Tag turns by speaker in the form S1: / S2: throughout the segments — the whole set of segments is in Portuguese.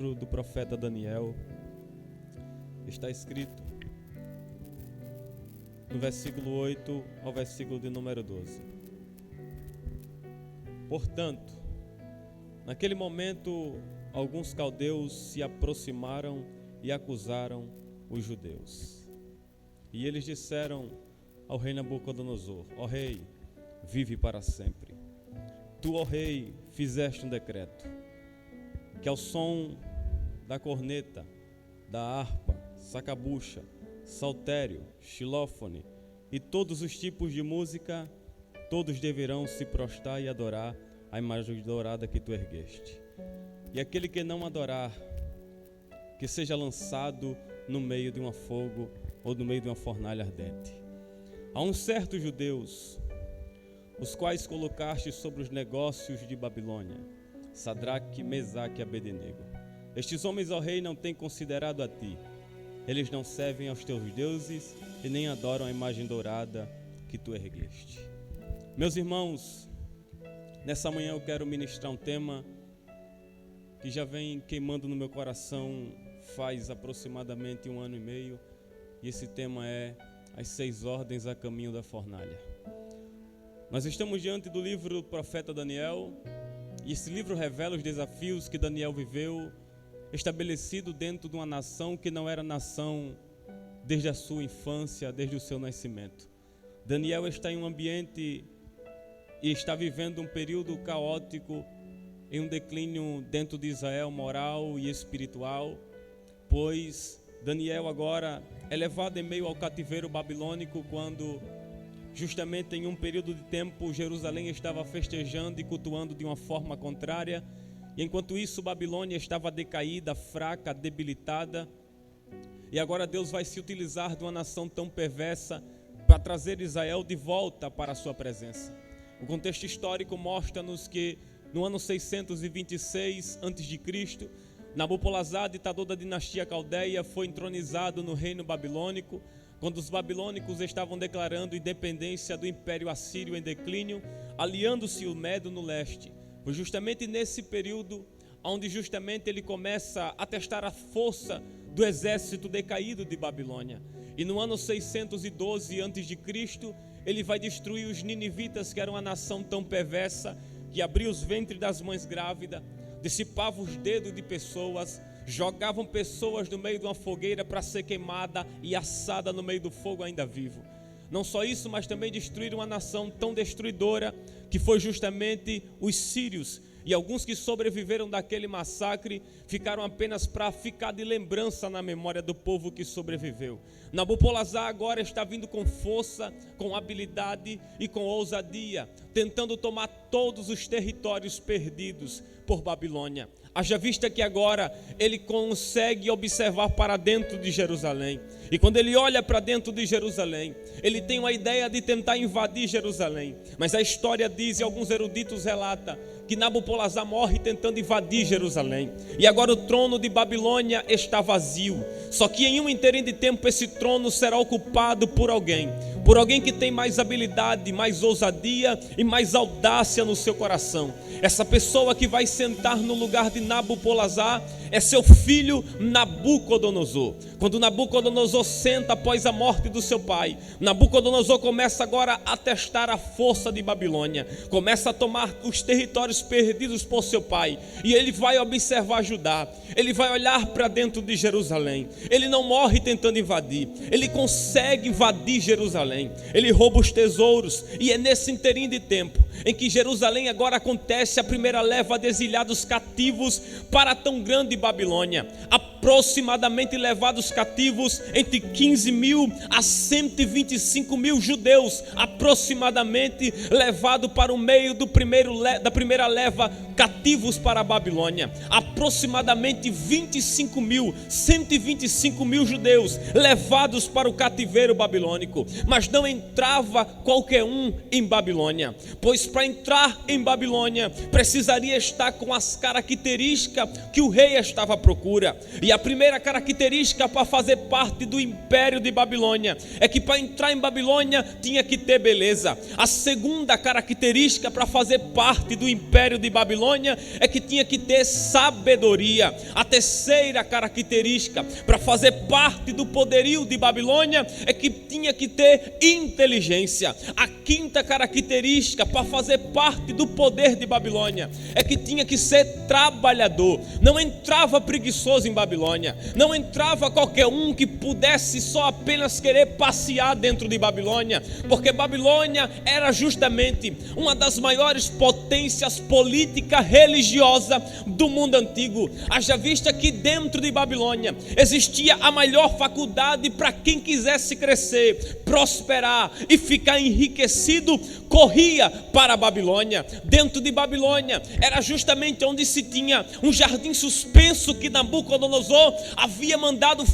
S1: do profeta Daniel, está escrito no versículo 8 ao versículo de número 12. Portanto, naquele momento, alguns caldeus se aproximaram e acusaram os judeus. E eles disseram ao rei Nabucodonosor: ó rei, vive para sempre. Tu, ó rei, fizeste um decreto, que ao som da corneta, da harpa, sacabucha, saltério, xilófone e todos os tipos de música, todos deverão se prostrar e adorar a imagem dourada que tu ergueste. E aquele que não adorar, que seja lançado no meio de um fogo ou no meio de uma fornalha ardente. Há uns certos judeus, os quais colocaste sobre os negócios de Babilônia, Sadraque, Mesaque e Abednego. Estes homens, ó rei, não têm considerado a ti. Eles não servem aos teus deuses e nem adoram a imagem dourada que tu ergueste. Meus irmãos, nessa manhã eu quero ministrar um tema que já vem queimando no meu coração faz aproximadamente 1 ano e meio. E esse tema é as 6 ordens a caminho da fornalha. Nós estamos diante do livro do profeta Daniel. E esse livro revela os desafios que Daniel viveu, estabelecido dentro de uma nação que não era nação desde a sua infância, desde o seu nascimento. Daniel está em um ambiente e está vivendo um período caótico, em um declínio dentro de Israel moral e espiritual, pois Daniel agora é levado em meio ao cativeiro babilônico, quando justamente em um período de tempo Jerusalém estava festejando e cultuando de uma forma contrária, e enquanto isso Babilônia estava decaída, fraca, debilitada, e agora Deus vai se utilizar de uma nação tão perversa para trazer Israel de volta para a sua presença. O contexto histórico mostra-nos que no ano 626 a.C., Nabopolassar, ditador da dinastia caldeia, foi entronizado no reino babilônico, quando os babilônicos estavam declarando independência do Império Assírio em declínio, aliando-se o Medo no leste. Foi justamente nesse período onde justamente ele começa a testar a força do exército decaído de Babilônia. E no ano 612 a.C., ele vai destruir os ninivitas, que eram uma nação tão perversa, que abria os ventres das mães grávidas, dissipava os dedos de pessoas, jogavam pessoas no meio de uma fogueira para ser queimada e assada no meio do fogo ainda vivo. Não só isso, mas também destruíram uma nação tão destruidora que foi justamente os sírios. E alguns que sobreviveram daquele massacre ficaram apenas para ficar de lembrança na memória do povo que sobreviveu. Nabopolassar agora está vindo com força, com habilidade e com ousadia, tentando tomar todos os territórios perdidos por Babilônia. Haja vista que agora ele consegue observar para dentro de Jerusalém. E quando ele olha para dentro de Jerusalém, ele tem uma ideia de tentar invadir Jerusalém. Mas a história diz, e alguns eruditos relatam, que Nabopolassar morre tentando invadir Jerusalém. E agora o trono de Babilônia está vazio. Só que em um interim de tempo esse trono será ocupado por alguém que tem mais habilidade, mais ousadia e mais audácia no seu coração. Essa pessoa que vai sentar no lugar de Nabopolassar é seu filho Nabucodonosor. Quando Nabucodonosor senta após a morte do seu pai, Nabucodonosor começa agora a testar a força de Babilônia, começa a tomar os territórios perdidos por seu pai, e ele vai observar Judá, ele vai olhar para dentro de Jerusalém. Ele não morre tentando invadir, ele consegue invadir Jerusalém, ele rouba os tesouros, e é nesse interim de tempo em que Jerusalém agora acontece a primeira leva de exilhados cativos para a tão grande Babilônia, aproximadamente levados cativos entre 15 mil a 125 mil judeus, aproximadamente levados para o meio da primeira leva cativos para a Babilônia. Aproximadamente 125 mil judeus levados para o cativeiro babilônico. Mas não entrava qualquer um em Babilônia, pois para entrar em Babilônia precisaria estar com as características que o rei estava à procura. E a primeira característica para fazer parte do império de Babilônia é que para entrar em Babilônia tinha que ter beleza. A segunda característica para fazer parte do império de Babilônia é que tinha que ter sabedoria. A terceira característica para fazer parte do poderio de Babilônia é que tinha que ter inteligência. A quinta característica para fazer parte do poder de Babilônia é que tinha que ser trabalhador. Não entrava preguiçoso em Babilônia, não entrava qualquer um que pudesse só apenas querer passear dentro de Babilônia, porque Babilônia era justamente uma das maiores potências política religiosa do mundo antigo. Haja vista que dentro de Babilônia existia a maior faculdade para quem quisesse crescer, prosperar e ficar enriquecido, corria para a Babilônia. Dentro de Babilônia era justamente onde se tinha um jardim suspenso que Nabucodonosor havia mandado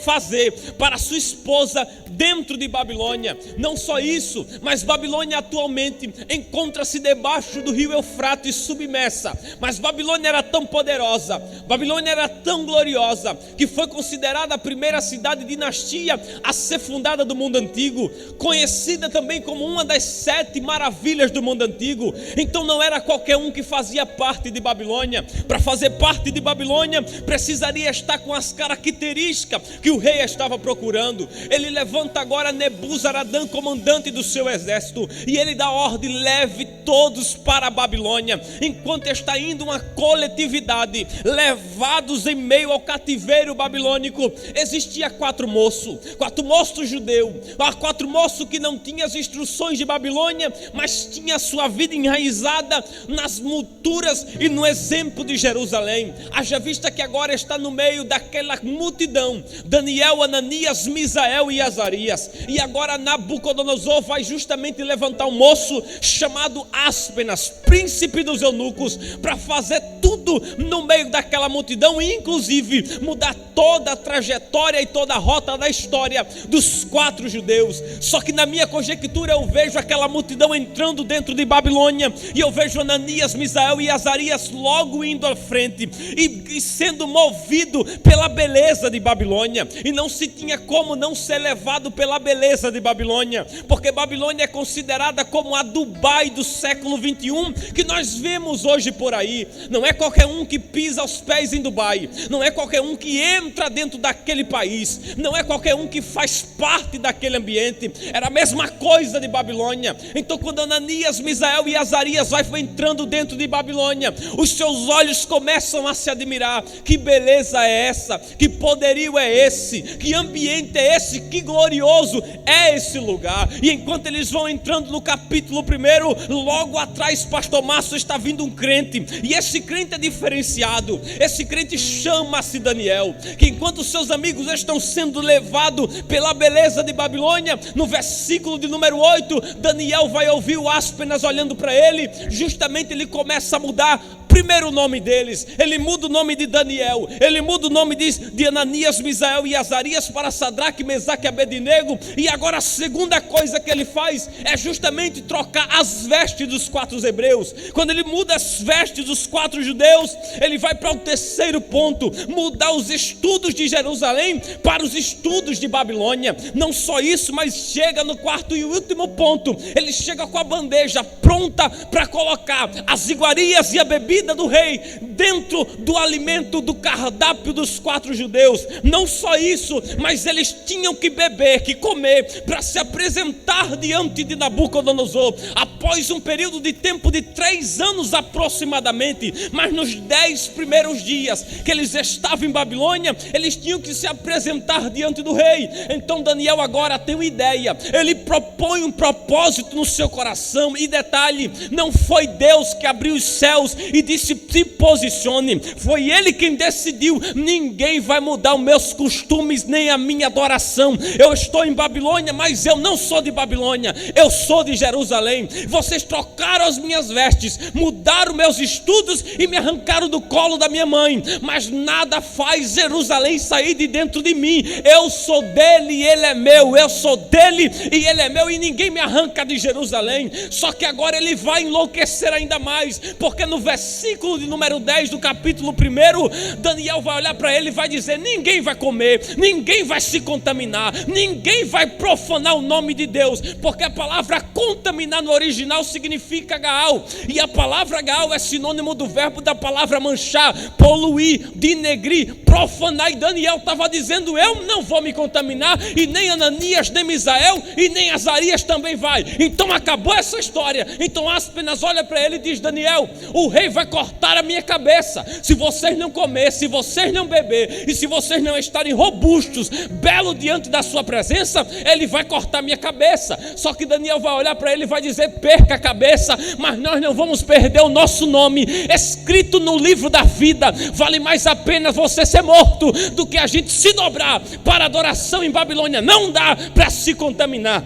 S1: fazer para sua esposa dentro de Babilônia. Não só isso, mas Babilônia atualmente encontra-se debaixo do rio Eufrates submersa. Mas Babilônia era tão poderosa, Babilônia era tão gloriosa, que foi considerada a primeira cidade dinastia a ser fundada do mundo antigo, conhecida também como uma das 7 maravilhas do mundo antigo. Então não era qualquer um que fazia parte de Babilônia. Para fazer parte de Babilônia precisaria estar com as características que o rei estava procurando. Ele levanta agora Nebuzaradã, comandante do seu exército, e ele dá ordem: leve todos para a Babilônia. Enquanto está indo uma coletividade, levados em meio ao cativeiro babilônico, existia 4 moços judeus, 4 moços que não tinham as instruções de Babilônia, mas tinha a sua vida enraizada nas multuras e no exemplo de Jerusalém. Haja vista que agora está no meio daquela multidão Daniel, Ananias, Misael e Azarias. E agora Nabucodonosor vai justamente levantar um moço chamado Aspenas, príncipe dos eunucos, para fazer tudo no meio daquela multidão, e inclusive mudar toda a trajetória e toda a rota da história dos 4 judeus. Só que na minha conjectura eu vejo aquela multidão entrando dentro de Babilônia, e eu vejo Ananias, Misael e Azarias logo indo à frente e sendo movido pela beleza de Babilônia. E não se tinha como não ser levado pela beleza de Babilônia, porque Babilônia é considerada como a Dubai do século 21 que nós vemos hoje por aí. Não é qualquer um que pisa aos pés em Dubai, não é qualquer um que entra dentro daquele país, não é qualquer um que faz parte daquele ambiente. Era a mesma coisa de Babilônia. Então quando Ananias, Misael e Azarias vai entrando dentro de Babilônia, os seus olhos começam a se admirar. Que beleza é essa? Que poderio é esse? Que ambiente é esse? Que glorioso é esse lugar? E enquanto eles vão entrando no capítulo 1, logo atrás, pastor Márcio, está vindo um crente, e esse crente é diferenciado. Esse crente chama-se Daniel, que enquanto seus amigos estão sendo levados pela beleza de Babilônia, no versículo de número 8, Daniel vai ouvir o Aspenas olhando para ele. Justamente ele começa a mudar primeiro o nome deles, ele muda o nome de Daniel, ele muda o nome de Ananias, Misael e Azarias para Sadraque, Mesaque e Abednego. E agora a segunda coisa que ele faz é justamente trocar as vestes dos 4 hebreus. Quando ele muda as vestes dos 4 judeus, ele vai para o terceiro ponto: mudar os estudos de Jerusalém para os estudos de Babilônia. Não só isso, mas chega no quarto e último ponto, ele chega com a bandeja pronta para colocar as iguarias e a bebida do rei dentro do alimento, do cardápio dos 4 judeus. Não só isso, mas eles tinham que beber, que comer, para se apresentar diante de Nabucodonosor, após um período de tempo de 3 anos aproximadamente. Mas nos 10 primeiros dias que eles estavam em Babilônia, eles tinham que se apresentar diante do rei. Então Daniel agora tem uma ideia, ele propõe um propósito no seu coração. E detalhe, não foi Deus que abriu os céus e disse: se posicione. Foi ele quem decidiu: ninguém vai mudar os meus costumes nem a minha adoração. Eu estou em Babilônia, mas eu não sou de Babilônia, eu sou de Jerusalém. Vocês trocaram as minhas vestes, mudaram meus estudos e me arrancaram do colo da minha mãe, mas nada faz Jerusalém sair de dentro de mim. Eu sou dele e ele é meu, eu sou dele e ele é meu, e ninguém me arranca de Jerusalém. Só que agora ele vai enlouquecer ainda mais, porque no versículo versículo de número 10 do capítulo 1, Daniel vai olhar para ele e vai dizer: ninguém vai comer, ninguém vai se contaminar, ninguém vai profanar o nome de Deus, porque a palavra contaminar no original significa Gaal, e a palavra Gaal é sinônimo do verbo da palavra manchar, poluir, denegrir, profanar. E Daniel estava dizendo: eu não vou me contaminar, e nem Ananias, nem Misael, e nem Azarias também vai. Então acabou essa história. Então Aspenas olha para ele e diz: Daniel, o rei vai cortar a minha cabeça se vocês não comer, se vocês não beber, e se vocês não estarem robustos, belo diante da sua presença, ele vai cortar a minha cabeça. Só que Daniel vai olhar para ele e vai dizer: perca a cabeça, mas nós não vamos perder o nosso nome escrito no livro da vida. Vale mais a pena você ser morto do que a gente se dobrar para adoração em Babilônia. Não dá para se contaminar.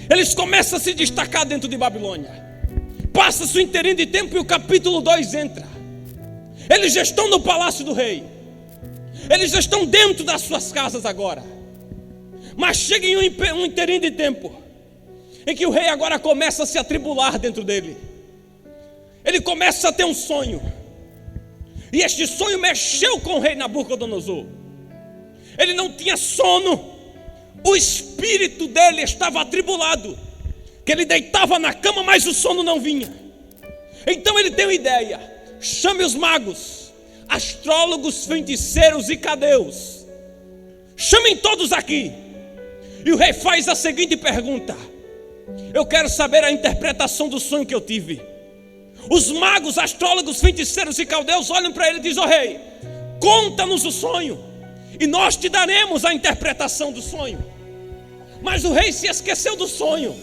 S1: Eles começam a se destacar dentro de Babilônia. Passa-se o inteirinho de tempo e o capítulo 2 entra. Eles já estão no palácio do rei, eles já estão dentro das suas casas agora. Mas chega em um inteirinho de tempo em que o rei agora começa a se atribular dentro dele. Ele começa a ter um sonho, e este sonho mexeu com o rei Nabucodonosor. Ele não tinha sono, o espírito dele estava atribulado, que ele deitava na cama, mas o sono não vinha. Então ele tem uma ideia: chame os magos, astrólogos, feiticeiros e cadeus, chamem todos aqui. E o rei faz a seguinte pergunta: eu quero saber a interpretação do sonho que eu tive. Os magos, astrólogos, feiticeiros e caldeus olham para ele e dizem: ó rei, conta-nos o sonho e nós te daremos a interpretação do sonho. Mas o rei se esqueceu do sonho.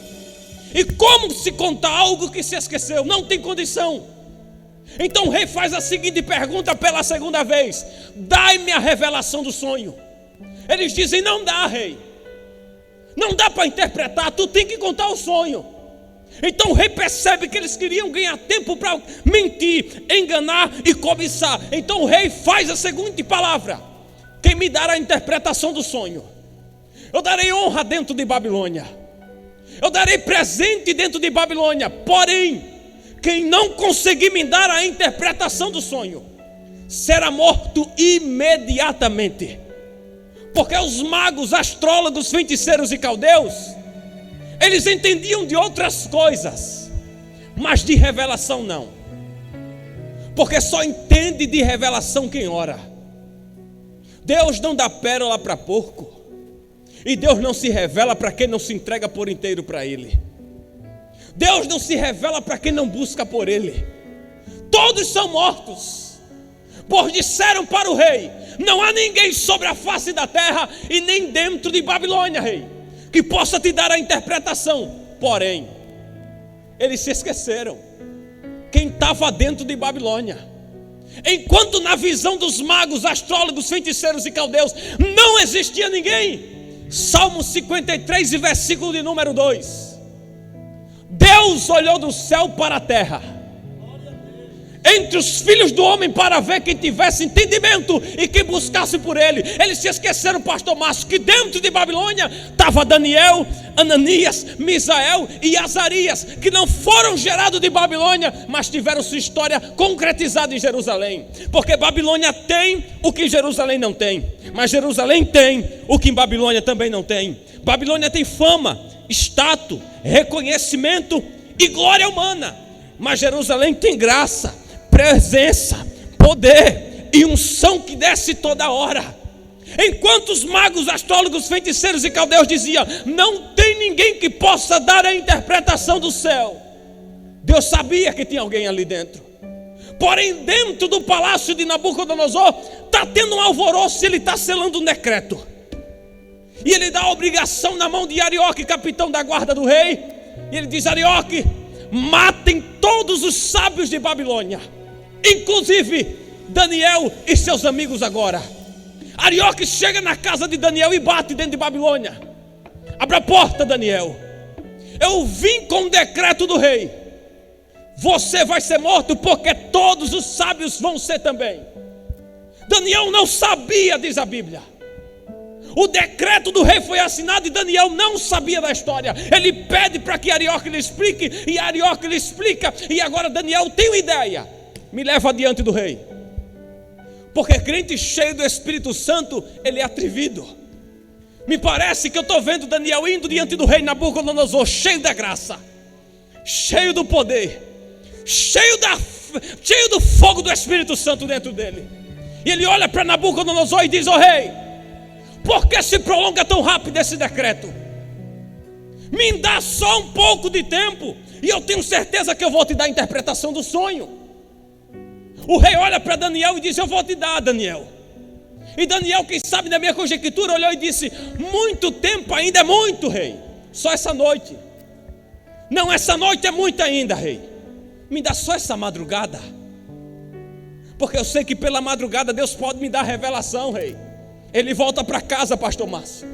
S1: E como se contar algo que se esqueceu? Não tem condição. Então o rei faz a seguinte pergunta pela segunda vez: dai-me a revelação do sonho. Eles dizem: não dá, rei, não dá para interpretar, tu tem que contar o sonho. Então o rei percebe que eles queriam ganhar tempo para mentir, enganar e cobiçar. Então o rei faz a seguinte palavra: quem me dará a interpretação do sonho, eu darei honra dentro de Babilônia, eu darei presente dentro de Babilônia. Porém, quem não conseguir me dar a interpretação do sonho será morto imediatamente. Porque os magos, astrólogos, feiticeiros e caldeus, eles entendiam de outras coisas, mas de revelação não. Porque só entende de revelação quem ora. Deus não dá pérola para porco, e Deus não se revela para quem não se entrega por inteiro para Ele. Deus não se revela para quem não busca por Ele. Todos são mortos, pois disseram para o rei: não há ninguém sobre a face da terra e nem dentro de Babilônia, rei, que possa te dar a interpretação. Porém, eles se esqueceram quem estava dentro de Babilônia. Enquanto na visão dos magos, astrólogos, feiticeiros e caldeus não existia ninguém. Salmo 53 e versículo de número 2: Deus olhou do céu para a terra, entre os filhos do homem, para ver quem tivesse entendimento e quem buscasse por ele. Eles se esqueceram, pastor Márcio, que dentro de Babilônia estava Daniel, Ananias, Misael e Azarias, que não foram gerados de Babilônia, mas tiveram sua história concretizada em Jerusalém. Porque Babilônia tem o que Jerusalém não tem, mas Jerusalém tem o que em Babilônia também não tem. Babilônia tem fama, status, reconhecimento e glória humana, mas Jerusalém tem graça, presença, poder e unção que desce toda hora. Enquanto os magos, astrólogos, feiticeiros e caldeus diziam: não tem ninguém que possa dar a interpretação do céu, Deus sabia que tinha alguém ali dentro. Porém, dentro do palácio de Nabucodonosor está tendo um alvoroço. Ele está selando um decreto, e ele dá a obrigação na mão de Arioque, capitão da guarda do rei. E ele diz: Arioque, matem todos os sábios de Babilônia, inclusive Daniel e seus amigos agora. Arioque chega na casa de Daniel e bate dentro de Babilônia. Abre a porta, Daniel, eu vim com o decreto do rei. Você vai ser morto, porque todos os sábios vão ser também. Daniel não sabia, diz a Bíblia. O decreto do rei foi assinado e Daniel não sabia da história. Ele pede para que Arioque lhe explique, e Arioque lhe explica. E agora Daniel tem uma ideia: me leva diante do rei. Porque crente cheio do Espírito Santo, ele é atrevido. Me parece que eu estou vendo Daniel indo diante do rei Nabucodonosor, cheio da graça, cheio do poder, cheio do fogo do Espírito Santo dentro dele. E ele olha para Nabucodonosor e diz: ó rei, por que se prolonga tão rápido esse decreto? Me dá só um pouco de tempo e eu tenho certeza que eu vou te dar a interpretação do sonho. O rei olha para Daniel e diz: eu vou te dar, Daniel. E Daniel, quem sabe na minha conjectura, olhou e disse: muito tempo ainda é muito, rei. Só essa noite. Não, essa noite é muito ainda, rei. Me dá só essa madrugada. Porque eu sei que pela madrugada Deus pode me dar revelação, rei. Ele volta para casa, pastor Márcio.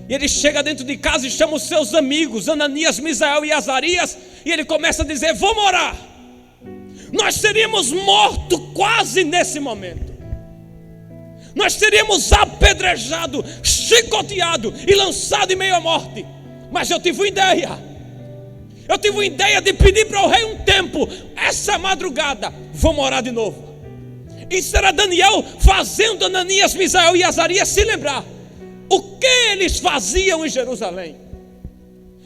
S1: E ele chega dentro de casa e chama os seus amigos, Ananias, Misael e Azarias. E ele começa a dizer: vamos orar. Nós seríamos mortos quase nesse momento. Nós seríamos apedrejados, chicoteados e lançados em meio à morte. Mas eu tive uma ideia. Eu tive uma ideia de pedir para o rei um tempo. Essa madrugada, vamos orar de novo. Isso era Daniel fazendo Ananias, Misael e Azarias se lembrar o que eles faziam em Jerusalém.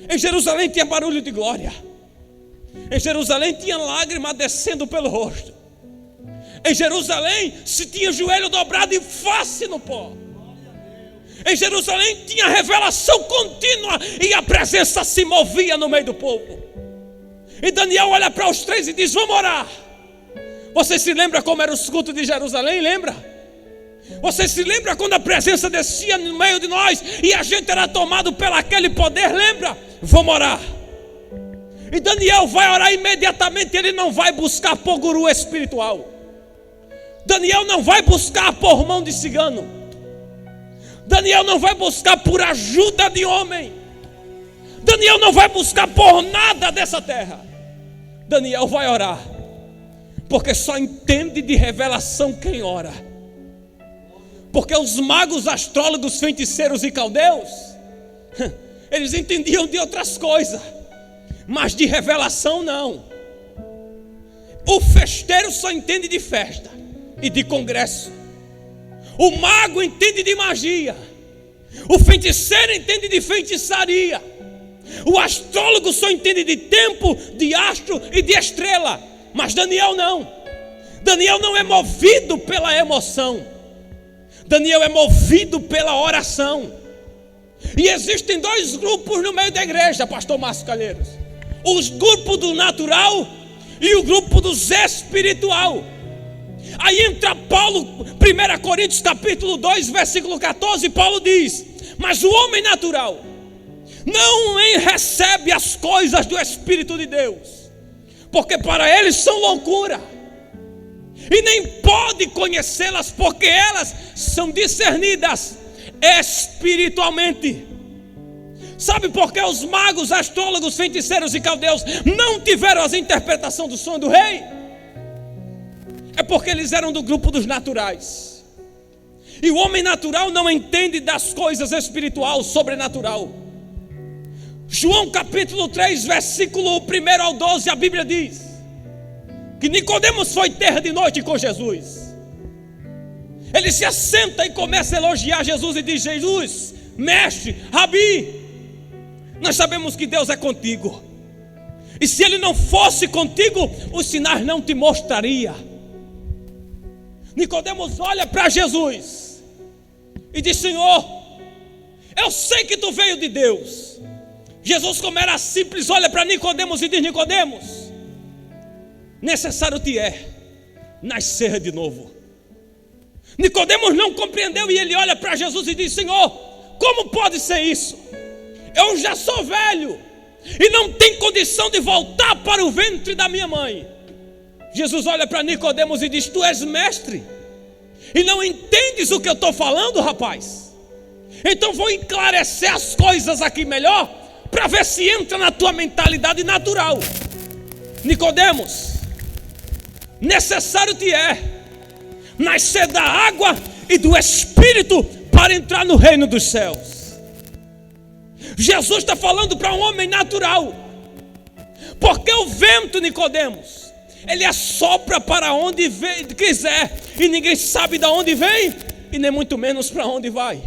S1: Em Jerusalém tinha barulho de glória. Em Jerusalém tinha lágrima descendo pelo rosto. Em Jerusalém se tinha joelho dobrado e face no pó. Em Jerusalém tinha revelação contínua e a presença se movia no meio do povo. E Daniel olha para os três e diz: vamos orar. Você se lembra como eram os cultos de Jerusalém? Lembra? Você se lembra quando a presença descia no meio de nós e a gente era tomado pelo aquele poder? Lembra? Vamos orar. E Daniel vai orar imediatamente. Ele não vai buscar por guru espiritual. Daniel não vai buscar por mão de cigano. Daniel não vai buscar por ajuda de homem. Daniel não vai buscar por nada dessa terra. Daniel vai orar, porque só entende de revelação quem ora. Porque os magos, astrólogos, feiticeiros e caldeus, eles entendiam de outras coisas, mas de revelação não. O festeiro só entende de festa e de congresso. O mago entende de magia. O feiticeiro entende de feitiçaria. O astrólogo só entende de tempo, de astro e de estrela. Mas Daniel não. Daniel não é movido pela emoção. Daniel é movido pela oração. E existem dois grupos no meio da igreja, pastor Márcio Calheiros: os grupos do natural e o grupo dos espiritual. Aí entra Paulo, 1 Coríntios capítulo 2, versículo 14, Paulo diz: mas o homem natural não recebe as coisas do Espírito de Deus, porque para eles são loucura, e nem pode conhecê-las, porque elas são discernidas espiritualmente. Sabe por que os magos, astrólogos, feiticeiros e caldeus não tiveram a interpretação do sonho do rei? É porque eles eram do grupo dos naturais. E o homem natural não entende das coisas espiritual, sobrenatural. João capítulo 3, versículo 1 ao 12, a Bíblia diz que Nicodemos foi ter de noite com Jesus. Ele se assenta e começa a elogiar Jesus e diz: Jesus, mestre, rabi, nós sabemos que Deus é contigo. E se Ele não fosse contigo, os sinais não te mostraria. Nicodemos olha para Jesus e diz: Senhor, eu sei que tu veio de Deus. Jesus, como era simples, olha para Nicodemos e diz: Nicodemos, necessário te é nascer de novo. Nicodemos não compreendeu e ele olha para Jesus e diz: Senhor, como pode ser isso? Eu já sou velho e não tenho condição de voltar para o ventre da minha mãe. Jesus olha para Nicodemos e diz: tu és mestre e não entendes o que eu estou falando, rapaz? Então vou esclarecer as coisas aqui melhor, para ver se entra na tua mentalidade natural. Nicodemos, necessário te é nascer da água e do Espírito para entrar no reino dos céus. Jesus está falando para um homem natural, porque o vento, Nicodemos, Ele assopra para onde quiser, e ninguém sabe de onde vem, e nem muito menos para onde vai.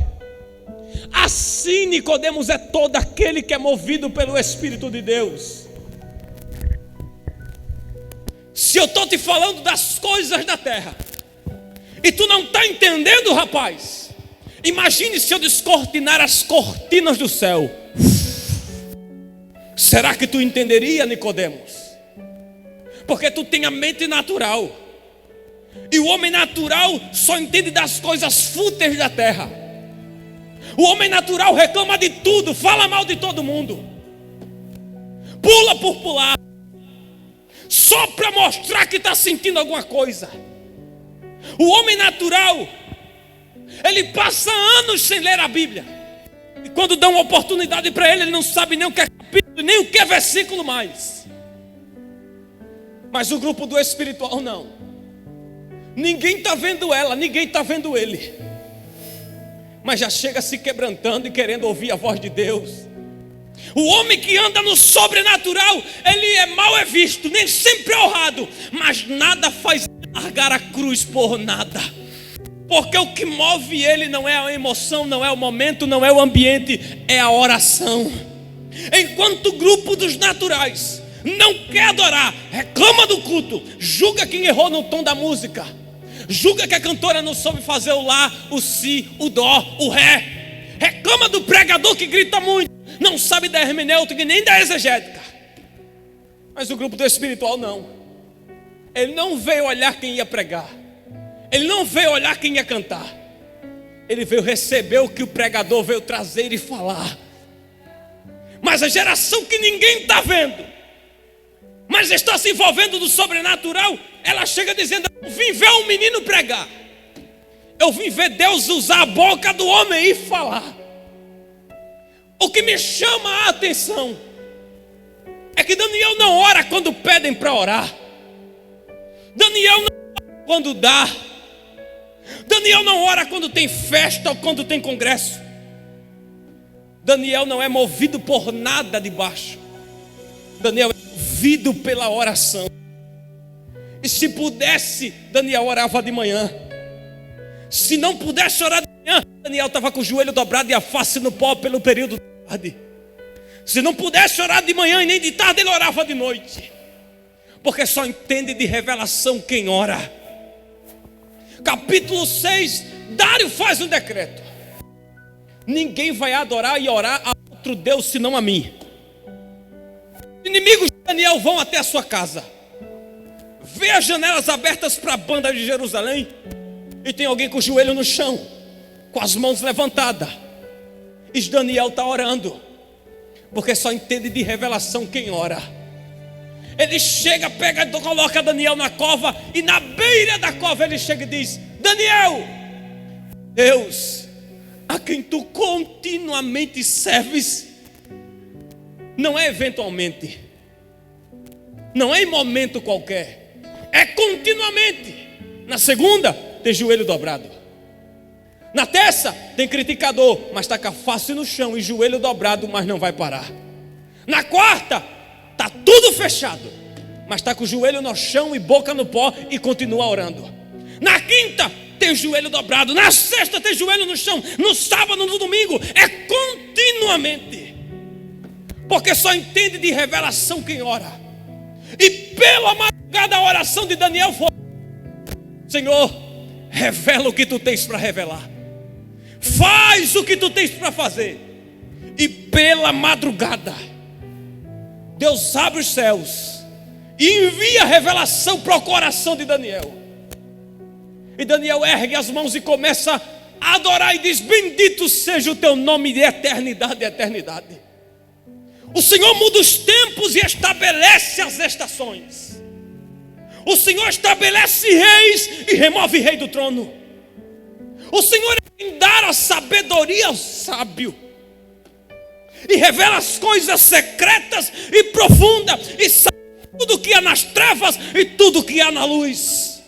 S1: Assim Nicodemos é todo aquele que é movido pelo Espírito de Deus. Se eu estou te falando das coisas da terra, e tu não está entendendo, rapaz, imagine se eu descortinar as cortinas do céu. Será que tu entenderia, Nicodemos? Porque tu tem a mente natural, e o homem natural só entende das coisas fúteis da terra. O homem natural reclama de tudo, fala mal de todo mundo, pula por pular, só para mostrar que está sentindo alguma coisa. O homem natural, ele passa anos sem ler a Bíblia, e quando dão uma oportunidade para ele, ele não sabe nem o que é capítulo, nem o que é versículo mais. Mas o grupo do espiritual não. Ninguém está vendo ela, ninguém está vendo ele, mas já chega se quebrantando e querendo ouvir a voz de Deus. O homem que anda no sobrenatural, ele é mal visto, nem sempre é honrado, mas nada faz largar a cruz por nada. Porque o que move ele não é a emoção, não é o momento, não é o ambiente, é a oração. Enquanto o grupo dos naturais não quer adorar, reclama do culto, julga quem errou no tom da música, julga que a cantora não soube fazer o lá, o si, o dó, o ré, reclama do pregador que grita muito, não sabe da hermenêutica nem da exegética. Mas o grupo do espiritual não. Ele não veio olhar quem ia pregar, ele não veio olhar quem ia cantar, ele veio receber o que o pregador veio trazer e falar. Mas a geração que ninguém está vendo, mas está se envolvendo no sobrenatural, ela chega dizendo: eu vim ver um menino pregar, eu vim ver Deus usar a boca do homem e falar. O que me chama a atenção é que Daniel não ora quando pedem para orar, Daniel não ora quando dá, Daniel não ora quando tem festa ou quando tem congresso. Daniel não é movido por nada de baixo, Daniel é movido pela oração. E se pudesse, Daniel orava de manhã. Se não pudesse orar de manhã, Daniel estava com o joelho dobrado e a face no pó pelo período da tarde. Se não pudesse orar de manhã e nem de tarde, ele orava de noite. Porque só entende de revelação quem ora. Capítulo 6, Dário faz um decreto: ninguém vai adorar e orar a outro Deus senão a mim. Inimigos de Daniel vão até a sua casa, vê as janelas abertas para a banda de Jerusalém, e tem alguém com o joelho no chão, com as mãos levantadas. E Daniel está orando, porque só entende de revelação quem ora. Ele chega, pega, coloca Daniel na cova, e na beira da cova ele chega e diz: Daniel, Deus a quem tu continuamente serves, não é eventualmente, não é em momento qualquer, é continuamente. Na segunda tem joelho dobrado, na terça tem criticador, mas está com a face no chão e joelho dobrado, mas não vai parar. Na quarta está tudo fechado, mas está com o joelho no chão e boca no pó e continua orando. Na quinta tem o joelho dobrado, na sexta tem joelho no chão, no sábado, no domingo, é continuamente. Porque só entende de revelação quem ora. E pela madrugada a oração de Daniel foi: Senhor, revela o que tu tens para revelar, faz o que tu tens para fazer. E pela madrugada Deus abre os céus e envia a revelação para o coração de Daniel. E Daniel ergue as mãos e começa a adorar e diz: bendito seja o teu nome de eternidade a eternidade. O Senhor muda os tempos e estabelece as estações. O Senhor estabelece reis e remove rei do trono. O Senhor é quem dá a sabedoria ao sábio e revela as coisas secretas e profundas, e sabe tudo que há nas trevas e tudo que há na luz.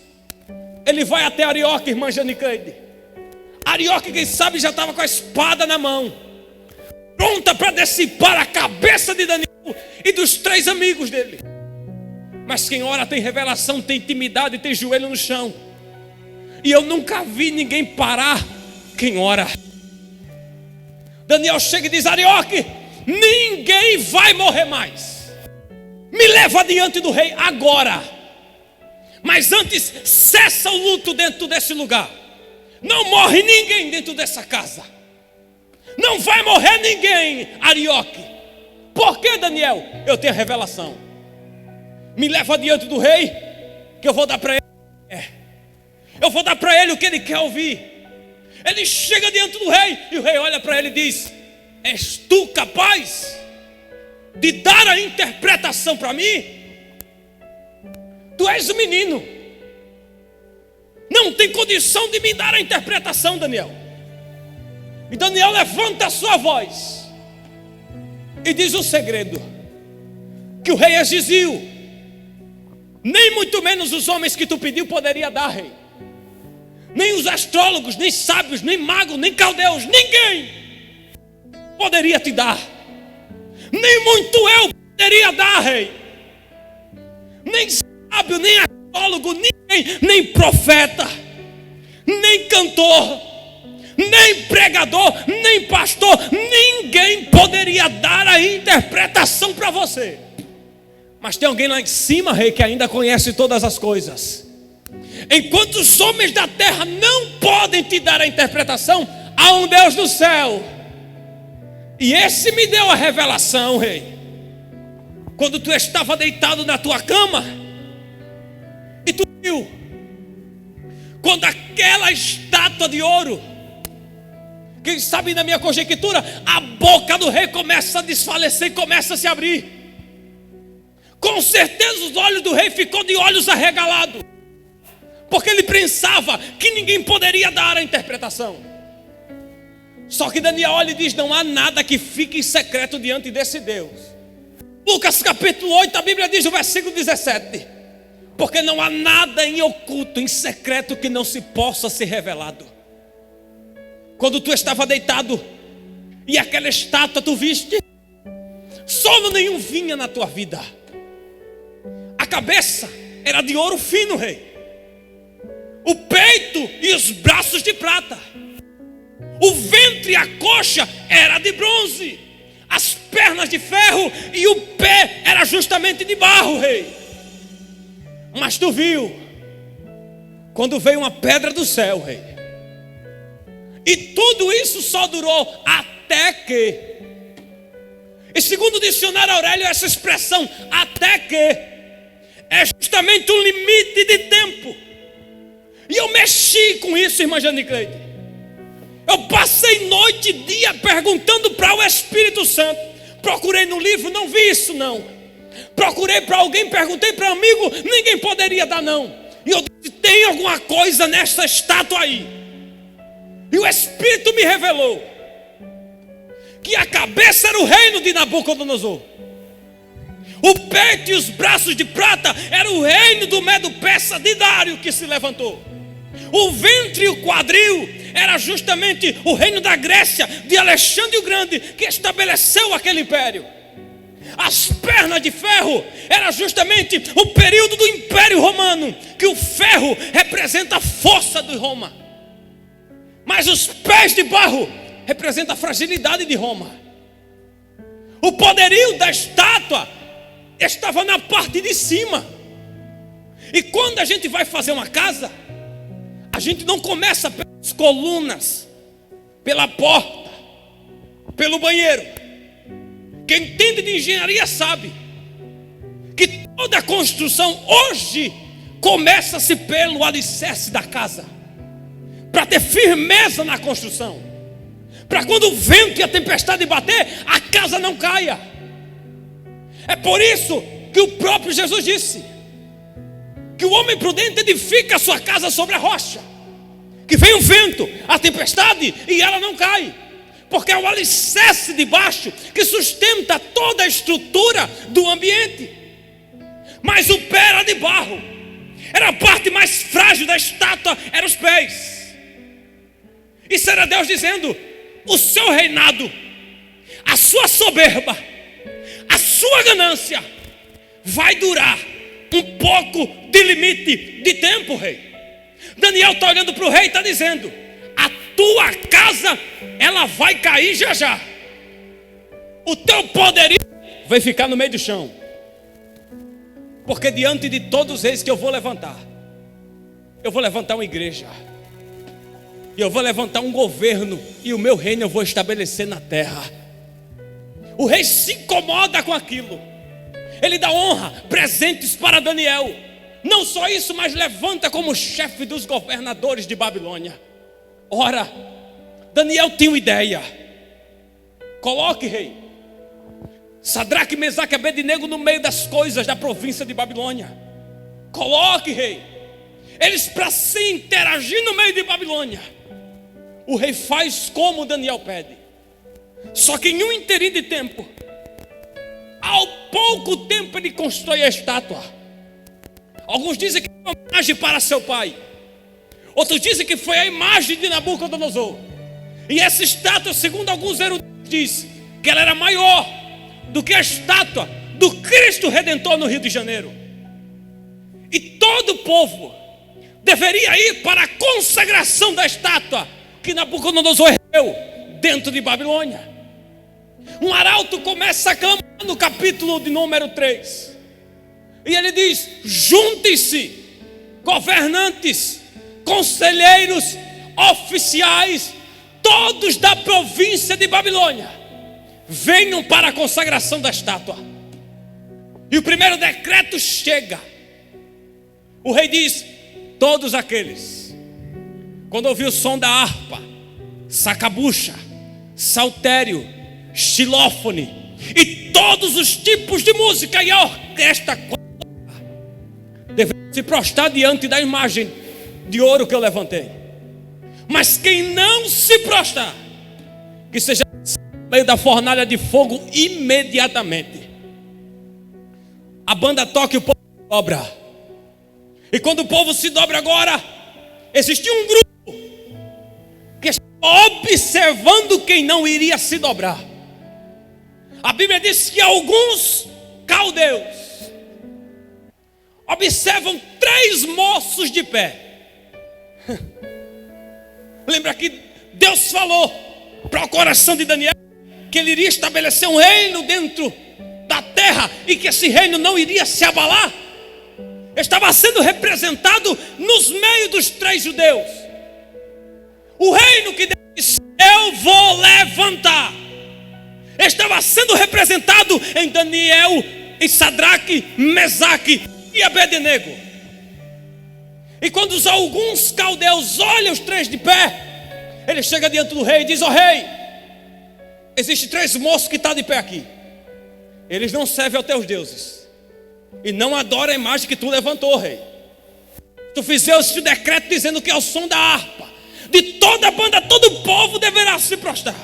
S1: Ele vai até Arioque, irmã Janiceide. Arioque, quem sabe, já estava com a espada na mão, pronta para decepar a cabeça de Daniel e dos 3 amigos dele.
S2: Mas quem ora tem revelação, tem intimidade, tem joelho no chão. E eu nunca vi ninguém parar quem ora. Daniel chega e diz: Arioque, ninguém vai morrer mais. Me leva diante do rei agora. Mas antes, cessa o luto dentro desse lugar. Não morre ninguém dentro dessa casa. Não vai morrer ninguém, Arioque. Por que, Daniel? Eu tenho a revelação. Me leva diante do rei, que eu vou dar para ele. Eu vou dar para ele o que ele quer ouvir. Ele chega diante do rei, e o rei olha para ele e diz: és tu capaz de dar a interpretação para mim? Tu és o menino, não tem condição de me dar a interpretação, Daniel. E Daniel levanta a sua voz e diz o segredo: que o rei Agizio, nem muito menos os homens que tu pediu poderia dar, rei. Nem os astrólogos, nem sábios, nem magos, nem caldeus, ninguém poderia te dar. Nem muito eu poderia dar, rei. Nem sábio, nem astrólogo, ninguém, nem profeta, nem cantor, nem pregador, nem pastor, ninguém poderia dar a interpretação para você. Mas tem alguém lá em cima, rei, que ainda conhece todas as coisas. Enquanto os homens da terra não podem te dar a interpretação, há um Deus no céu. E esse me deu a revelação, rei. Quando tu estava deitado na tua cama, e tu viu, quando aquela estátua de ouro, quem sabe na minha conjectura, a boca do rei começa a desfalecer e começa a se abrir. Com certeza os olhos do rei ficou de olhos arregalados, porque ele pensava que ninguém poderia dar a interpretação. Só que Daniel olha e diz: não há nada que fique em secreto diante desse Deus. Lucas capítulo 8, a Bíblia diz no versículo 17: porque não há nada em oculto, em secreto, que não se possa ser revelado. Quando tu estava deitado e aquela estátua tu viste, sono nenhum vinha na tua vida. A cabeça era de ouro fino, rei. O peito e os braços de prata. O ventre e a coxa era de bronze. As pernas de ferro e o pé era justamente de barro, rei. Mas tu viu, quando veio uma pedra do céu, rei. E tudo isso só durou até que. E segundo o dicionário Aurélio, essa expressão até que é justamente um limite de tempo. E eu mexi com isso, irmã Janicleide. Eu passei noite e dia perguntando para o Espírito Santo. Procurei no livro, não vi isso não. Procurei para alguém, perguntei para um amigo, ninguém poderia dar não. E eu disse: tem alguma coisa nessa estátua aí. E o Espírito me revelou que a cabeça era o reino de Nabucodonosor. O peito e os braços de prata era o reino do Medo-Persa de Dário, que se levantou. O ventre e o quadril era justamente o reino da Grécia, de Alexandre o Grande, que estabeleceu aquele império. As pernas de ferro era justamente o período do Império Romano, que o ferro representa a força de Roma. Mas os pés de barro representam a fragilidade de Roma. O poderio da estátua estava na parte de cima. E quando a gente vai fazer uma casa, a gente não começa pelas colunas, pela porta, pelo banheiro. Quem entende de engenharia sabe que toda a construção hoje começa-se pelo alicerce da casa, para ter firmeza na construção, para quando o vento e a tempestade bater, a casa não caia. É por isso que o próprio Jesus disse que o homem prudente edifica a sua casa sobre a rocha, que vem o vento, a tempestade e ela não cai, porque é o alicerce de baixo que sustenta toda a estrutura do ambiente. Mas o pé era de barro, era a parte mais frágil da estátua, eram os pés. Isso era Deus dizendo: o seu reinado, a sua soberba, a sua ganância vai durar um pouco de limite de tempo, rei. Daniel está olhando para o rei e está dizendo: a tua casa, ela vai cair já já. O teu poderio vai ficar no meio do chão. Porque diante de todos eles que eu vou levantar uma igreja. E eu vou levantar um governo. E o meu reino eu vou estabelecer na terra. O rei se incomoda com aquilo. Ele dá honra, presentes para Daniel. Não só isso, mas levanta como chefe dos governadores de Babilônia. Ora, Daniel tinha uma ideia. Coloque, rei, Sadraque, Mesaque e Abednego no meio das coisas da província de Babilônia. Coloque, rei, eles para se interagir no meio de Babilônia. O rei faz como Daniel pede. Só que em um interim de tempo, ao pouco tempo ele constrói a estátua. Alguns dizem que foi uma imagem para seu pai. Outros dizem que foi a imagem de Nabucodonosor. E essa estátua, segundo alguns eruditos, diz que ela era maior do que a estátua do Cristo Redentor no Rio de Janeiro. E todo o povo deveria ir para a consagração da estátua que Nabucodonosor ergueu dentro de Babilônia. Um arauto começa a clamar no capítulo de número 3. E ele diz: juntem-se, governantes, conselheiros, oficiais, todos da província de Babilônia, venham para a consagração da estátua. E o primeiro decreto chega. O rei diz: todos aqueles, quando ouvir o som da harpa, sacabucha, saltério, xilófone e todos os tipos de música e a orquestra, devem se prostrar diante da imagem de ouro que eu levantei. Mas quem não se prostrar, que seja no meio da fornalha de fogo imediatamente. A banda toca e o povo se dobra. E quando o povo se dobra agora, existe um grupo que está observando quem não iria se dobrar. A Bíblia diz que alguns caldeus observam 3 moços de pé. Lembra que Deus falou para o coração de Daniel que ele iria estabelecer um reino dentro da terra e que esse reino não iria se abalar? Estava sendo representado nos meios dos 3 judeus. O reino que Deus disse: eu vou levantar, estava sendo representado em Daniel, em Sadraque, Mesaque e Abednego. E quando alguns caldeus olham os 3 de pé, ele chega diante do rei e diz: ó rei, existem 3 moços que estão de pé aqui. Eles não servem aos teus deuses e não adoram a imagem que tu levantou, rei. Tu fizeste o decreto dizendo que ao som da harpa de toda a banda, todo o povo deverá se prostrar.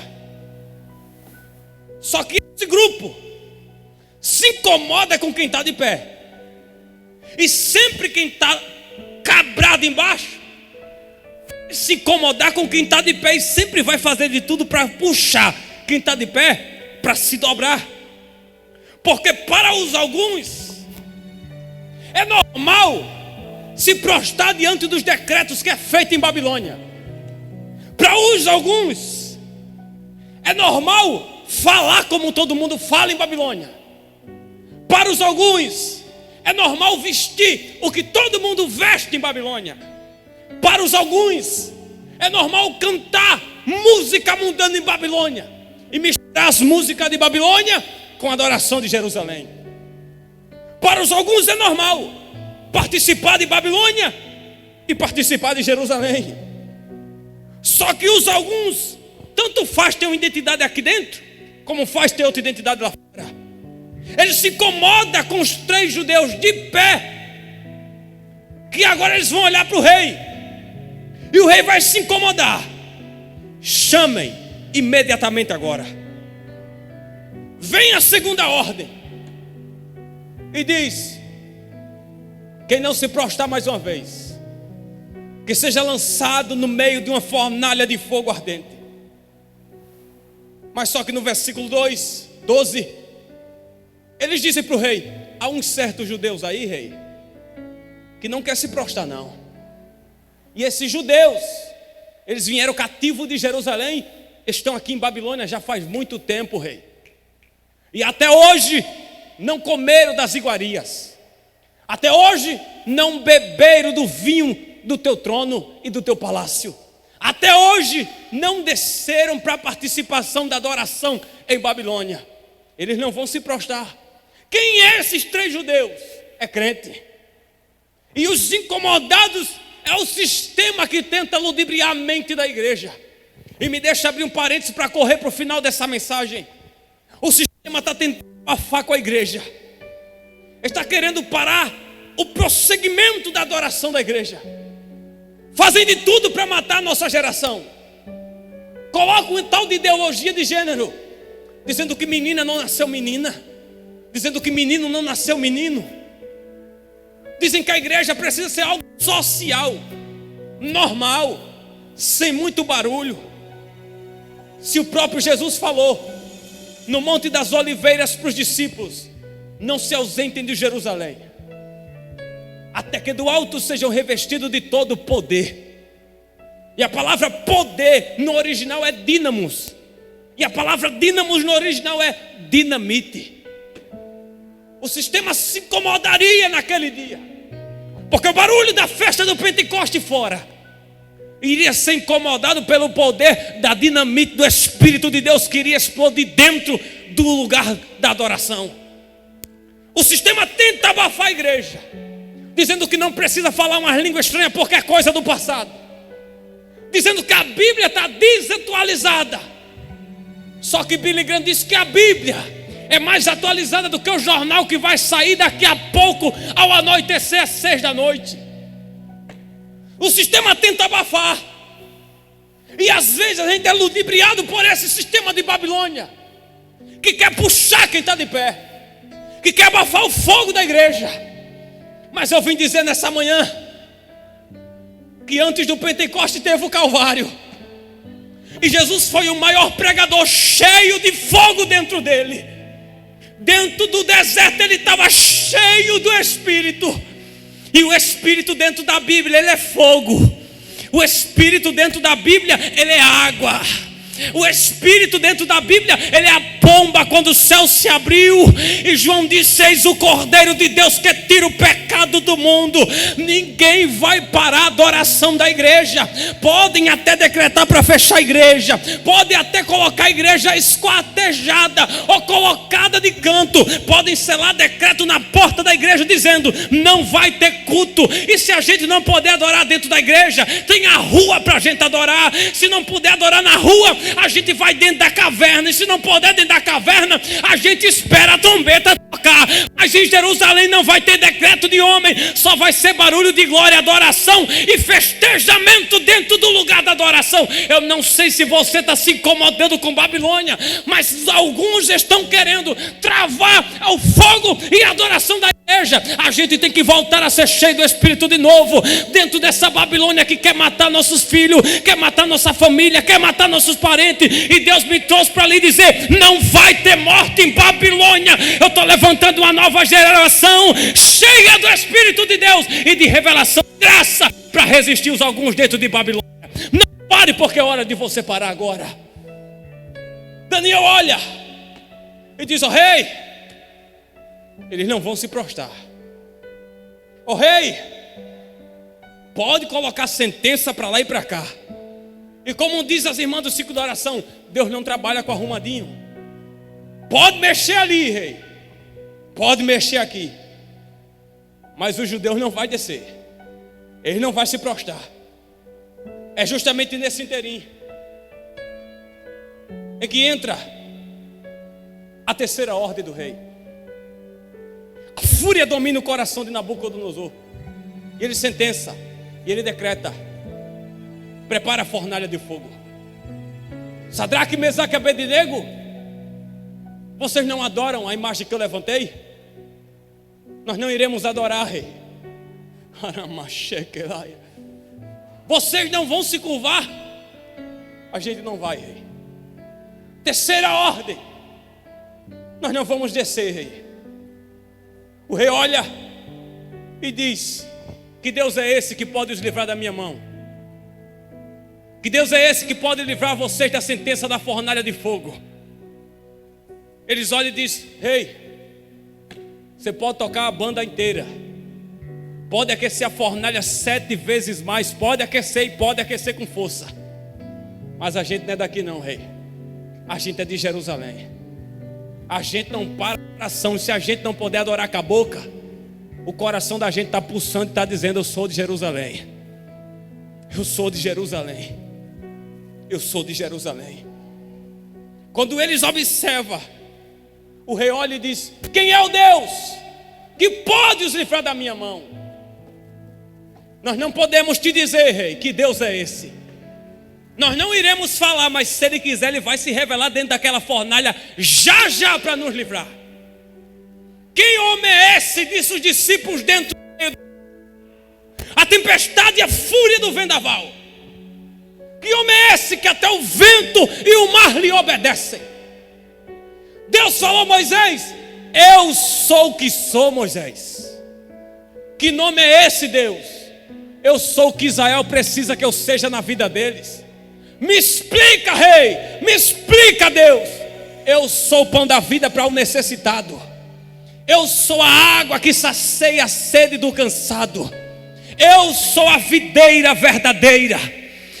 S2: Só que esse grupo se incomoda com quem está de pé. E sempre quem está cabrado embaixo se incomodar com quem está de pé, e sempre vai fazer de tudo para puxar quem está de pé para se dobrar. Porque para os alguns é normal se prostrar diante dos decretos que é feito em Babilônia. Para os alguns é normal falar como todo mundo fala em Babilônia. Para os alguns é normal vestir o que todo mundo veste em Babilônia. Para os alguns é normal cantar música mundana em Babilônia e misturar as músicas de Babilônia com a adoração de Jerusalém. Para os alguns é normal participar de Babilônia e participar de Jerusalém. Só que os alguns tanto faz ter uma identidade aqui dentro, como faz ter outra identidade lá fora. Eles se incomodam com os 3 judeus de pé, que agora eles vão olhar para o rei, e o rei vai se incomodar. Chamem imediatamente agora. Vem a segunda ordem e diz: quem não se prostrar mais uma vez, que seja lançado no meio de uma fornalha de fogo ardente. Mas só que no versículo 12, eles dizem para o rei: há uns certos judeus aí, rei, que não quer se prostrar, não. E esses judeus, eles vieram cativos de Jerusalém, estão aqui em Babilônia já faz muito tempo, rei. E até hoje não comeram das iguarias. Até hoje não beberam do vinho do teu trono e do teu palácio. Até hoje não desceram para a participação da adoração em Babilônia. Eles não vão se prostrar. Quem é esses 3 judeus? É crente. E os incomodados é o sistema que tenta ludibriar a mente da igreja. E me deixa abrir um parênteses para correr para o final dessa mensagem. O sistema está tentando abafar com a igreja. Está querendo parar o prosseguimento da adoração da igreja. Fazem de tudo para matar a nossa geração. Colocam um tal de ideologia de gênero, dizendo que menina não nasceu menina, dizendo que menino não nasceu menino. Dizem que a igreja precisa ser algo social, normal, sem muito barulho. Se o próprio Jesus falou no Monte das Oliveiras para os discípulos: não se ausentem de Jerusalém, até que do alto sejam revestidos de todo poder. E a palavra poder no original é dínamos. E a palavra dínamos no original é dinamite. O sistema se incomodaria naquele dia, porque o barulho da festa do Pentecoste fora iria ser incomodado pelo poder da dinamite do Espírito de Deus que iria explodir dentro do lugar da adoração. O sistema tenta abafar a igreja, dizendo que não precisa falar uma língua estranha porque é coisa do passado, dizendo que a Bíblia está desatualizada. Só que Billy Graham disse que a Bíblia é mais atualizada do que o jornal que vai sair daqui a pouco, ao anoitecer às 6 da noite. O sistema tenta abafar, e às vezes a gente é ludibriado por esse sistema de Babilônia, que quer puxar quem está de pé, que quer abafar o fogo da igreja. Mas eu vim dizer nessa manhã que antes do Pentecoste teve o Calvário, e Jesus foi o maior pregador, cheio de fogo dentro dele. Dentro do deserto ele estava cheio do Espírito. E o Espírito dentro da Bíblia, ele é fogo. O Espírito dentro da Bíblia, ele é água. O Espírito dentro da Bíblia, ele é a pomba quando o céu se abriu e João disse: eis o Cordeiro de Deus que tira o pecado do mundo. Ninguém vai parar a adoração da igreja. Podem até decretar para fechar a igreja, podem até colocar a igreja esquartejada ou colocada de canto, podem selar decreto na porta da igreja dizendo: não vai ter culto. E se a gente não puder adorar dentro da igreja, tem a rua para a gente adorar. Se não puder adorar na rua, a gente vai dentro da caverna. E se não puder dentro da caverna, a gente espera a trombeta tocar. Mas em Jerusalém não vai ter decreto de homem, só vai ser barulho de glória, adoração e festejamento dentro do lugar da adoração. Eu não sei se você está se incomodando com Babilônia, mas alguns estão querendo travar o fogo e a adoração da igreja. A gente tem que voltar a ser cheio do Espírito de novo, dentro dessa Babilônia que quer matar nossos filhos, quer matar nossa família, quer matar nossos parentes. E Deus me trouxe para lhe dizer: não vai ter morte em Babilônia. Eu estou levantando uma nova geração cheia do Espírito de Deus e de revelação de graça para resistir os alguns dentro de Babilônia. Não pare, porque é hora de você parar agora. Daniel olha e diz: ó rei, eles não vão se prostrar. Ó rei, pode colocar sentença para lá e para cá. E como diz as irmãs do ciclo da oração, Deus não trabalha com arrumadinho. Pode mexer ali, rei, pode mexer aqui, mas os judeus não vai descer, eles não vão se prostrar. É justamente nesse interim em que entra a terceira ordem do rei. A fúria domina o coração de Nabucodonosor, e ele sentença, e ele decreta: prepara a fornalha de fogo. Sadraque, Mesaque e Abednego, vocês não adoram a imagem que eu levantei? Nós não iremos adorar, rei. Vocês não vão se curvar? A gente não vai, rei. Terceira ordem: nós não vamos descer, rei. O rei olha e diz: Que Deus é esse que pode os livrar da minha mão? Que Deus é esse que pode livrar vocês da sentença da fornalha de fogo? Eles olham e dizem: Rei, você pode tocar a banda inteira, pode aquecer a fornalha 7 vezes mais, pode aquecer e pode aquecer com força, mas a gente não é daqui não, rei. A gente é de Jerusalém. A gente não para a oração. Se a gente não puder adorar com a boca, o coração da gente está pulsando e está dizendo: eu sou de Jerusalém. Eu sou de Jerusalém. Eu sou de Jerusalém. Quando eles observam, o rei olha e diz: quem é o Deus que pode os livrar da minha mão? Nós não podemos te dizer, rei, que Deus é esse. Nós não iremos falar, mas se Ele quiser, Ele vai se revelar dentro daquela fornalha já já para nos livrar. Quem homem é esse? Disse os discípulos dentro do... A tempestade e a fúria do vendaval. Que homem é esse que até o vento e o mar lhe obedecem? Deus falou a Moisés: eu sou o que sou, Moisés. Que nome é esse, Deus? Eu sou o que Israel precisa que eu seja na vida deles. Me explica, rei, me explica, Deus. Eu sou o pão da vida para o necessitado. Eu sou a água que sacia a sede do cansado. Eu sou a videira verdadeira.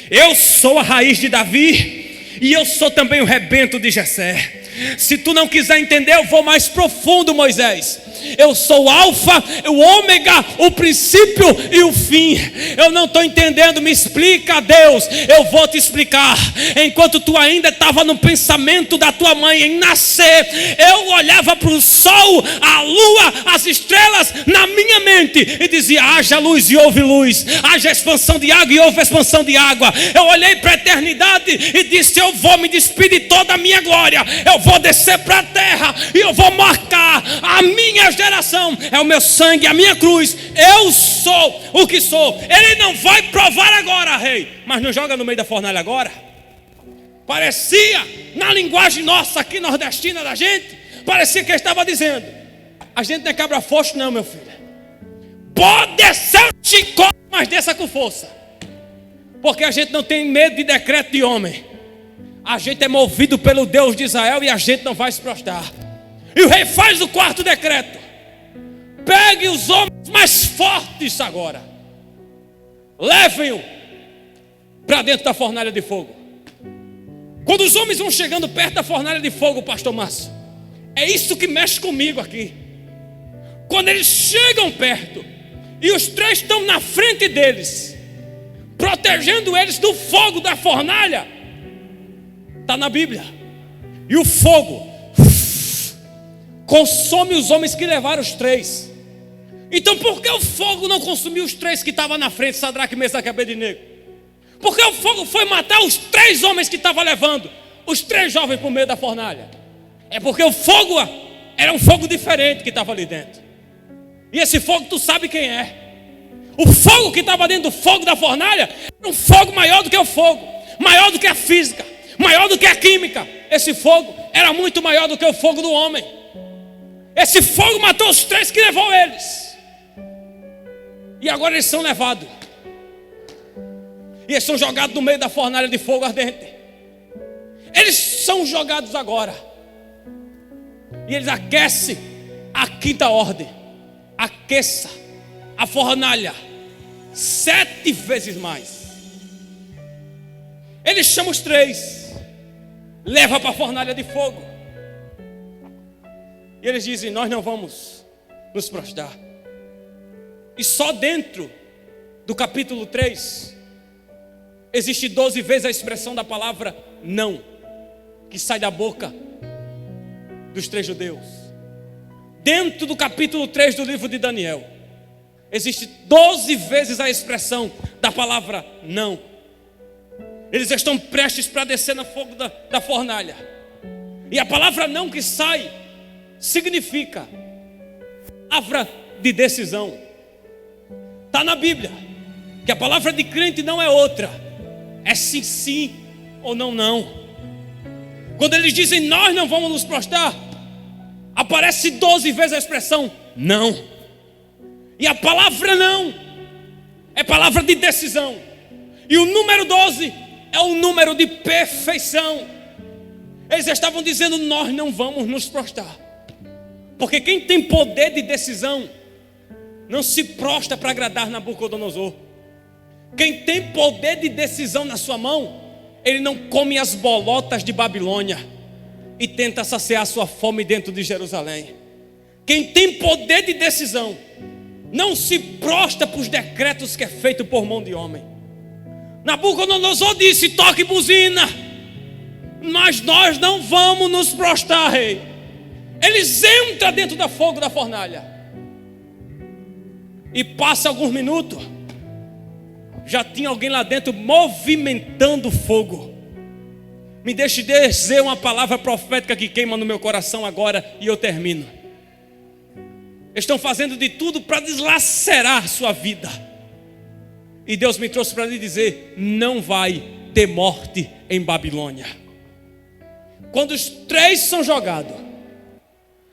S2: Eu sou a raiz de Davi. E eu sou também o rebento de Jessé. Se tu não quiser entender, eu vou mais profundo, Moisés. Eu sou o alfa, o ômega, o princípio e o fim. Eu não estou entendendo, me explica, Deus. Eu vou te explicar. Enquanto tu ainda estava no pensamento da tua mãe em nascer, eu olhava para o sol, a lua, as estrelas na minha mente e dizia: haja luz e houve luz, haja expansão de água e houve expansão de água. Eu olhei para a eternidade e disse: eu vou me despedir de toda a minha glória, eu vou descer para a terra e eu vou marcar a minha geração, é o meu sangue, a minha cruz. Eu sou o que sou. Ele não vai provar agora, rei, mas não joga no meio da fornalha agora. Parecia, na linguagem nossa aqui nordestina da gente, parecia que ele estava dizendo: a gente não é cabra foxo não, meu filho. Pode descer o chicote, mas desça com força, porque a gente não tem medo de decreto de homem. A gente é movido pelo Deus de Israel e a gente não vai se prostrar. E o rei faz o quarto decreto: pegue os homens mais fortes agora, levem-o para dentro da fornalha de fogo. Quando os homens vão chegando perto da fornalha de fogo, pastor Márcio, é isso que mexe comigo aqui. Quando eles chegam perto e os 3 estão na frente deles, protegendo eles do fogo da fornalha, está na Bíblia. E o fogo consome os homens que levaram os 3. Então por que o fogo não consumiu os 3 que estavam na frente, Sadraque, Mesaque e Abednego? Por que o fogo foi matar os 3 homens que estavam levando os 3 jovens para o meio da fornalha? É porque o fogo era um fogo diferente que estava ali dentro. E esse fogo tu sabe quem é. O fogo que estava dentro do fogo da fornalha era um fogo maior do que o fogo, maior do que a física, maior do que a química. Esse fogo era muito maior do que o fogo do homem. Esse fogo matou os 3 que levou eles. E agora eles são levados. E eles são jogados no meio da fornalha de fogo ardente. Eles são jogados agora. E eles aquecem a 5ª ordem. Aqueça a fornalha 7 vezes mais. Eles chamam os 3, leva para a fornalha de fogo. E eles dizem: nós não vamos nos prostrar. E só dentro do capítulo 3 existe 12 vezes a expressão da palavra não, que sai da boca dos 3 judeus. Dentro do capítulo 3 do livro de Daniel existe 12 vezes a expressão da palavra não. Eles estão prestes para descer no fogo da fornalha. E a palavra não que sai significa palavra de decisão. Está na Bíblia que a palavra de crente não é outra, é sim, sim ou não, não. Quando eles dizem nós não vamos nos prostrar, aparece 12 vezes a expressão não. E a palavra não é palavra de decisão. E o número 12 é o número de perfeição. Eles estavam dizendo: nós não vamos nos prostrar. Porque quem tem poder de decisão não se prostra para agradar Nabucodonosor. Quem tem poder de decisão na sua mão, ele não come as bolotas de Babilônia e tenta saciar sua fome dentro de Jerusalém. Quem tem poder de decisão não se prostra para os decretos que é feito por mão de homem. Nabucodonosor disse: toque buzina, mas nós não vamos nos prostrar, rei. Eles entram dentro do fogo da fornalha. E passa alguns minutos, já tinha alguém lá dentro movimentando o fogo. Me deixe dizer uma palavra profética que queima no meu coração agora e eu termino. Estão fazendo de tudo para deslacerar sua vida. E Deus me trouxe para lhe dizer: não vai ter morte em Babilônia. Quando os 3 são jogados,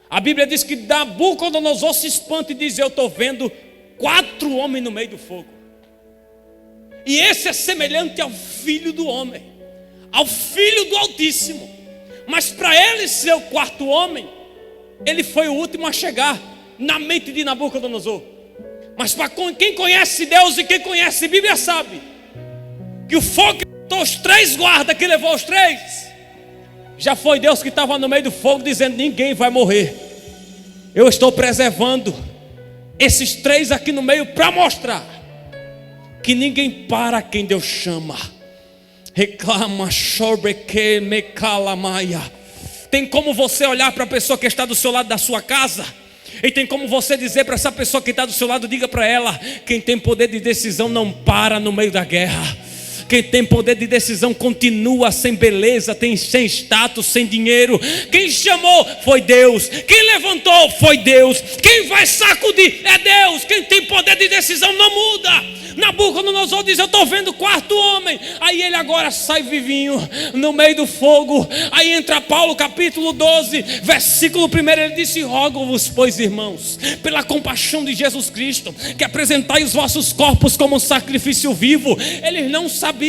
S2: a Bíblia diz que Nabucodonosor se espanta e diz: eu estou vendo 4 homens no meio do fogo. E esse é semelhante ao Filho do homem, ao Filho do Altíssimo. Mas para ele ser o 4º homem, ele foi o último a chegar na mente de Nabucodonosor. Mas para quem conhece Deus e quem conhece a Bíblia sabe que o fogo que matou os 3 guardas, que levou os 3, já foi Deus que estava no meio do fogo dizendo: ninguém vai morrer. Eu estou preservando esses 3 aqui no meio para mostrar que ninguém para quem Deus chama. Reclama, chorbeque, mecalamaia. Tem como você olhar para a pessoa que está do seu lado da sua casa, e tem como você dizer para essa pessoa que está do seu lado: diga para ela, quem tem poder de decisão não para no meio da guerra. Quem tem poder de decisão continua sem beleza, sem status, sem dinheiro. Quem chamou foi Deus. Quem levantou foi Deus. Quem vai sacudir é Deus. Quem tem poder de decisão não muda. Nabucodonosor diz: eu estou vendo o 4º homem. Aí ele agora sai vivinho no meio do fogo. Aí entra Paulo, capítulo 12, versículo 1. Ele disse: rogo-vos, pois, irmãos, pela compaixão de Jesus Cristo, que apresentai os vossos corpos como um sacrifício vivo. Eles não sabiam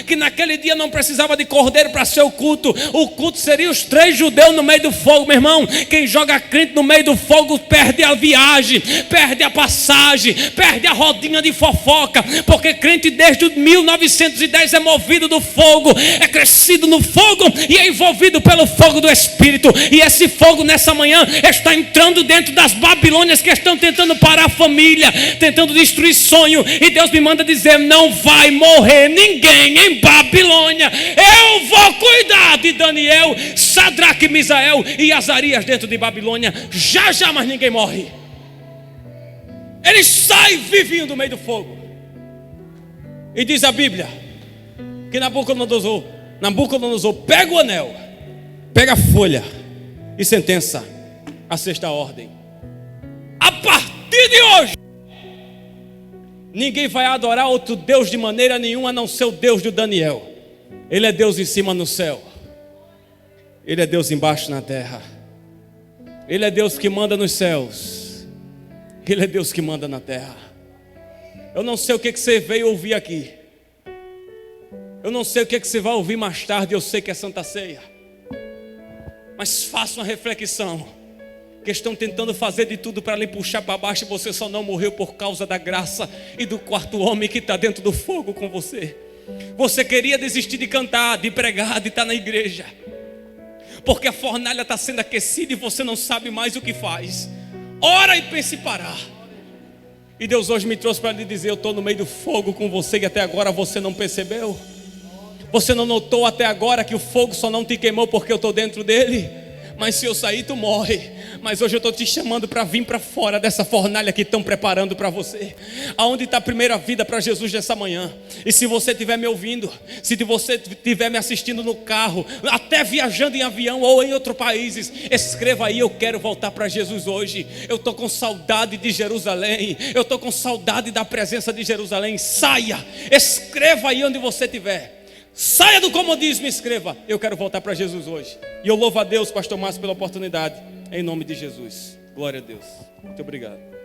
S2: que naquele dia não precisava de cordeiro para ser o culto. O culto seria os 3 judeus no meio do fogo. Meu irmão, quem joga crente no meio do fogo perde a viagem, perde a passagem, perde a rodinha de fofoca. Porque crente desde 1910 é movido do fogo, é crescido no fogo e é envolvido pelo fogo do Espírito. E esse fogo nessa manhã está entrando dentro das Babilônias que estão tentando parar a família, tentando destruir sonho. E Deus me manda dizer: não vai morrer ninguém em Babilônia. Eu vou cuidar de Daniel, Sadraque, Misael e Azarias dentro de Babilônia. Já, mas ninguém morre. Ele sai vivinho do meio do fogo. E diz a Bíblia que Nabucodonosor pega o anel, pega a folha e sentença a 6ª ordem: a partir de hoje ninguém vai adorar outro Deus de maneira nenhuma a não ser o Deus de Daniel. Ele é Deus em cima no céu, Ele é Deus embaixo na terra. Ele é Deus que manda nos céus, Ele é Deus que manda na terra. Eu não sei o que você veio ouvir aqui, eu não sei o que você vai ouvir mais tarde. Eu sei que é Santa Ceia, mas faça uma reflexão, que estão tentando fazer de tudo para lhe puxar para baixo. E você só não morreu por causa da graça e do 4º homem que está dentro do fogo com você. Você queria desistir de cantar, de pregar, de estar na igreja, porque a fornalha está sendo aquecida e você não sabe mais o que faz. Ora e pense em parar. E Deus hoje me trouxe para lhe dizer: eu estou no meio do fogo com você e até agora você não percebeu. Você não notou até agora que o fogo só não te queimou porque eu estou dentro dele. Mas se eu sair, tu morre. Mas hoje eu estou te chamando para vir para fora dessa fornalha que estão preparando para você. Aonde está a primeira vida para Jesus nessa manhã? E se você estiver me ouvindo, se você estiver me assistindo no carro, até viajando em avião ou em outros países, escreva aí: eu quero voltar para Jesus hoje. Eu estou com saudade de Jerusalém. Eu estou com saudade da presença de Jerusalém. Saia, escreva aí onde você estiver. Saia do comodismo e escreva: eu quero voltar para Jesus hoje. E eu louvo a Deus, pastor Márcio, pela oportunidade, em nome de Jesus. Glória a Deus. Muito obrigado.